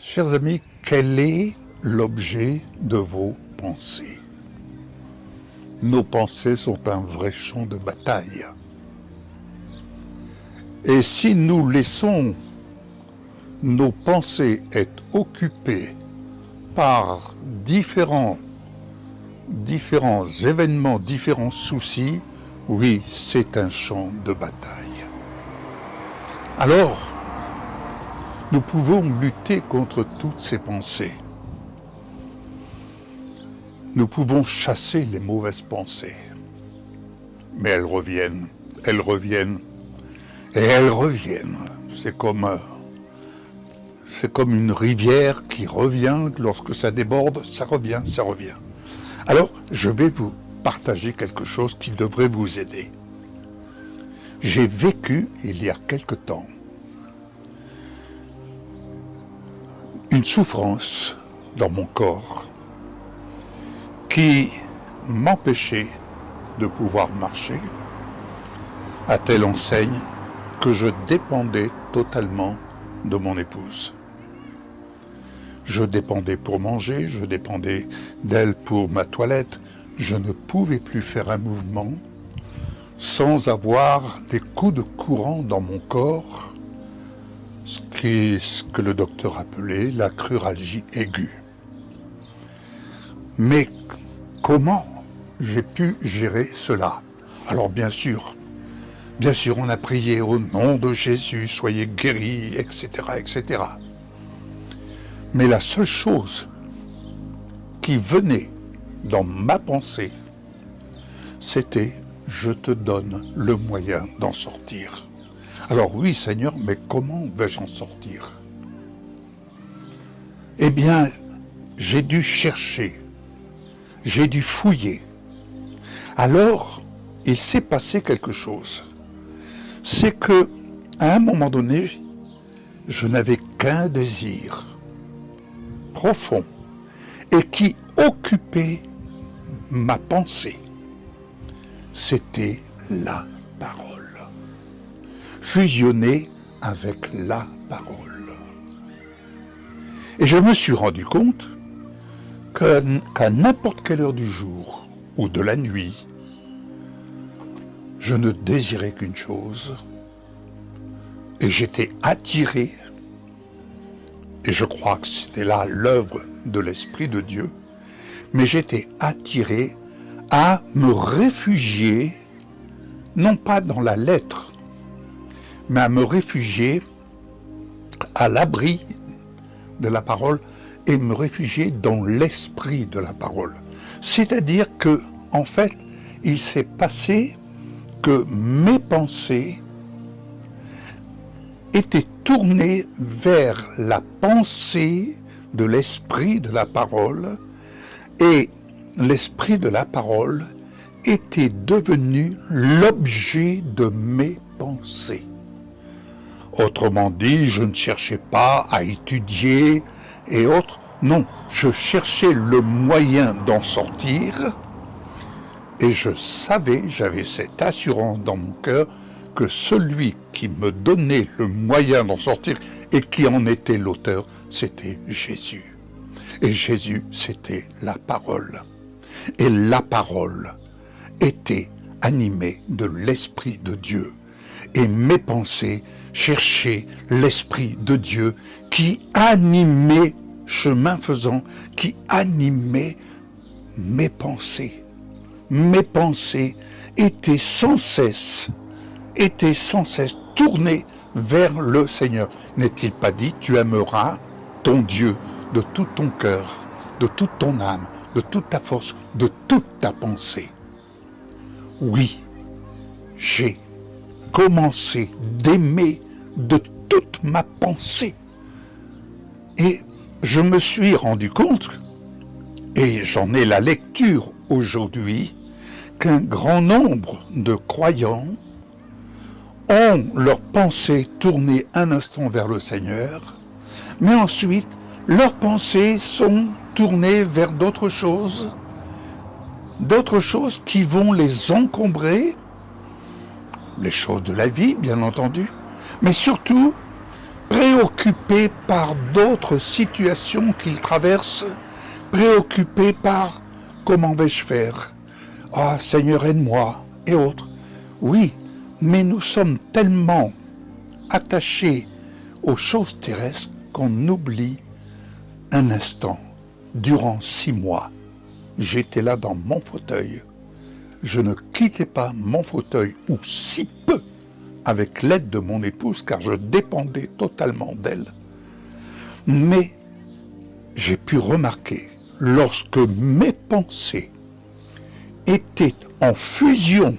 Chers amis, quel est l'objet de vos pensées? Nos pensées sont un vrai champ de bataille. Et si nous laissons nos pensées être occupées par différents événements, différents soucis, oui, c'est un champ de bataille. Alors, nous pouvons lutter contre toutes ces pensées. Nous pouvons chasser les mauvaises pensées. Mais elles reviennent, et elles reviennent. C'est comme une rivière qui revient, lorsque ça déborde, ça revient. Alors, je vais vous partager quelque chose qui devrait vous aider. J'ai vécu, il y a quelque temps, une souffrance dans mon corps qui m'empêchait de pouvoir marcher, à telle enseigne que je dépendais totalement de mon épouse. Je dépendais pour manger, je dépendais d'elle pour ma toilette. Je ne pouvais plus faire un mouvement sans avoir des coups de courant dans mon corps, ce que le docteur appelait la cruralgie aiguë. Mais comment j'ai pu gérer cela? Alors bien sûr, on a prié au nom de Jésus, soyez guéris, etc., etc. Mais la seule chose qui venait dans ma pensée, c'était « je te donne le moyen d'en sortir ». Alors oui, Seigneur, mais comment vais-je en sortir? Eh bien, j'ai dû chercher, j'ai dû fouiller. Alors, il s'est passé quelque chose. C'est que, à un moment donné, je n'avais qu'un désir profond et qui occupait ma pensée. C'était la parole. Fusionner avec la parole. Et je me suis rendu compte qu'à n'importe quelle heure du jour ou de la nuit, je ne désirais qu'une chose, et j'étais attiré, et je crois que c'était là l'œuvre de l'Esprit de Dieu, mais j'étais attiré à me réfugier, non pas dans la lettre, mais à me réfugier à l'abri de la parole et me réfugier dans l'esprit de la parole. C'est-à-dire que, en fait, il s'est passé que mes pensées étaient tournées vers la pensée de l'esprit de la parole, et l'esprit de la parole était devenu l'objet de mes pensées. Autrement dit, je ne cherchais pas à étudier et autres. Non, je cherchais le moyen d'en sortir et je savais, j'avais cette assurance dans mon cœur que celui qui me donnait le moyen d'en sortir et qui en était l'auteur, c'était Jésus. Et Jésus, c'était la parole. Et la parole était animée de l'Esprit de Dieu. Et mes pensées cherchaient l'Esprit de Dieu qui animait, chemin faisant, qui animait mes pensées. Mes pensées étaient sans cesse tournées vers le Seigneur. N'est-il pas dit, tu aimeras ton Dieu de tout ton cœur, de toute ton âme, de toute ta force, de toute ta pensée? Oui, j'ai commencé d'aimer de toute ma pensée. Et je me suis rendu compte, et j'en ai la lecture aujourd'hui, qu'un grand nombre de croyants ont leurs pensées tournées un instant vers le Seigneur, mais ensuite, leurs pensées sont tournées vers d'autres choses qui vont les encombrer, les choses de la vie, bien entendu, mais surtout préoccupés par d'autres situations qu'ils traversent, préoccupés par comment vais-je faire? Ah, Seigneur, aide-moi, et autres. Oui, mais nous sommes tellement attachés aux choses terrestres qu'on oublie un instant. Durant 6 mois, j'étais là dans mon fauteuil. Je ne quittais pas mon fauteuil, ou si peu, avec l'aide de mon épouse, car je dépendais totalement d'elle. Mais j'ai pu remarquer, lorsque mes pensées étaient en fusion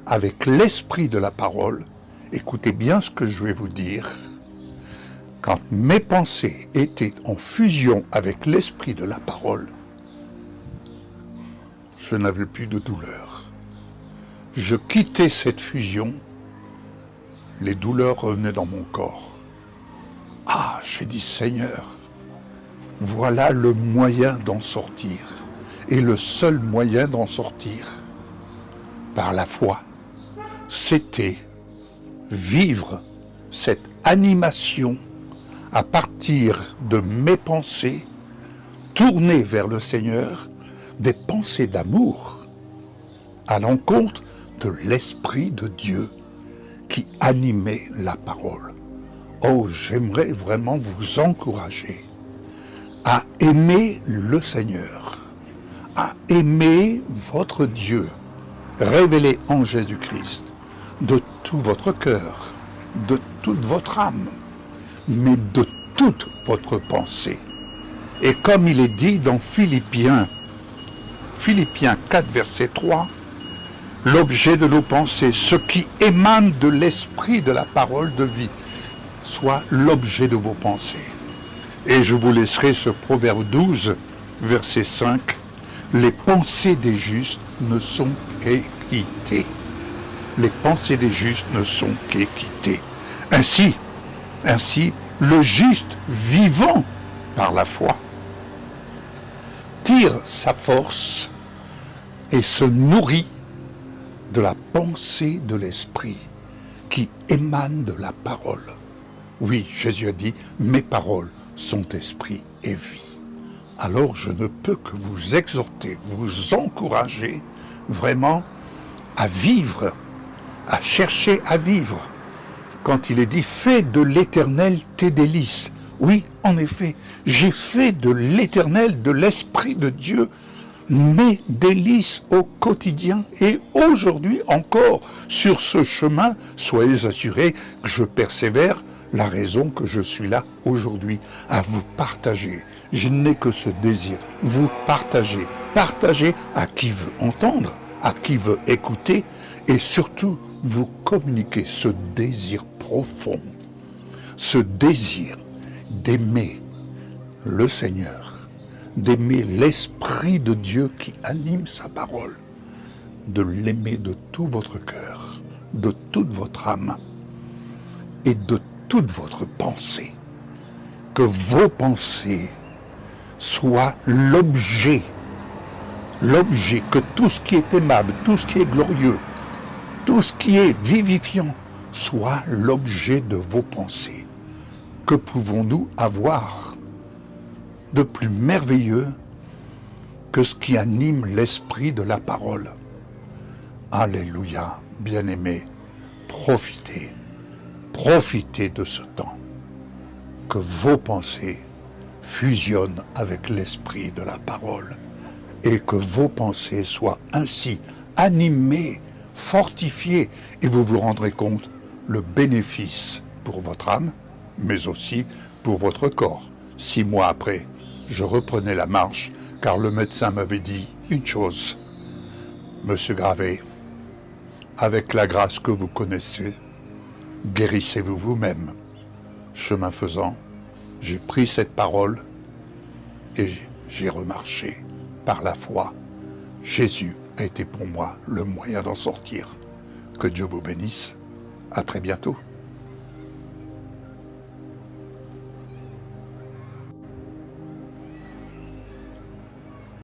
avec l'esprit de la parole, écoutez bien ce que je vais vous dire, quand mes pensées étaient en fusion avec l'esprit de la parole, je n'avais plus de douleur. Je quittais cette fusion, les douleurs revenaient dans mon corps. Ah, j'ai dit, Seigneur, voilà le moyen d'en sortir, et le seul moyen d'en sortir, par la foi, c'était vivre cette animation à partir de mes pensées tournées vers le Seigneur, des pensées d'amour à l'encontre de l'Esprit de Dieu qui animait la parole. Oh, j'aimerais vraiment vous encourager à aimer le Seigneur, à aimer votre Dieu, révélé en Jésus-Christ, de tout votre cœur, de toute votre âme, mais de toute votre pensée. Et comme il est dit dans Philippiens 4, verset 3, l'objet de nos pensées, ce qui émane de l'esprit de la parole de vie, soit l'objet de vos pensées. Et je vous laisserai ce proverbe 12, verset 5, les pensées des justes ne sont qu'équitées. Les pensées des justes ne sont qu'équitées. Ainsi, le juste vivant par la foi tire sa force et se nourrit de la pensée de l'esprit qui émane de la parole. Oui, Jésus a dit, mes paroles sont esprit et vie. Alors je ne peux que vous exhorter, vous encourager vraiment à vivre, à chercher à vivre. Quand il est dit, fais de l'Éternel tes délices. Oui, en effet, j'ai fait de l'Éternel, de l'Esprit de Dieu, mes délices au quotidien. Et aujourd'hui encore, sur ce chemin, soyez assurés que je persévère, la raison que je suis là aujourd'hui, à vous partager. Je n'ai que ce désir, vous partager. Partager à qui veut entendre, à qui veut écouter, et surtout, vous communiquer ce désir profond, ce désir d'aimer le Seigneur, d'aimer l'Esprit de Dieu qui anime sa parole, de l'aimer de tout votre cœur, de toute votre âme et de toute votre pensée. Que vos pensées soient l'objet, que tout ce qui est aimable, tout ce qui est glorieux, tout ce qui est vivifiant soit l'objet de vos pensées. Que pouvons-nous avoir de plus merveilleux que ce qui anime l'esprit de la parole? Alléluia, bien-aimés, profitez de ce temps, que vos pensées fusionnent avec l'esprit de la parole et que vos pensées soient ainsi animées, fortifiées, et vous vous rendrez compte le bénéfice pour votre âme, mais aussi pour votre corps. 6 mois après, je reprenais la marche, car le médecin m'avait dit une chose, Monsieur Gravé, avec la grâce que vous connaissez, guérissez-vous vous-même. Chemin faisant, j'ai pris cette parole et j'ai remarché par la foi. Jésus a été pour moi le moyen d'en sortir. Que Dieu vous bénisse. À très bientôt.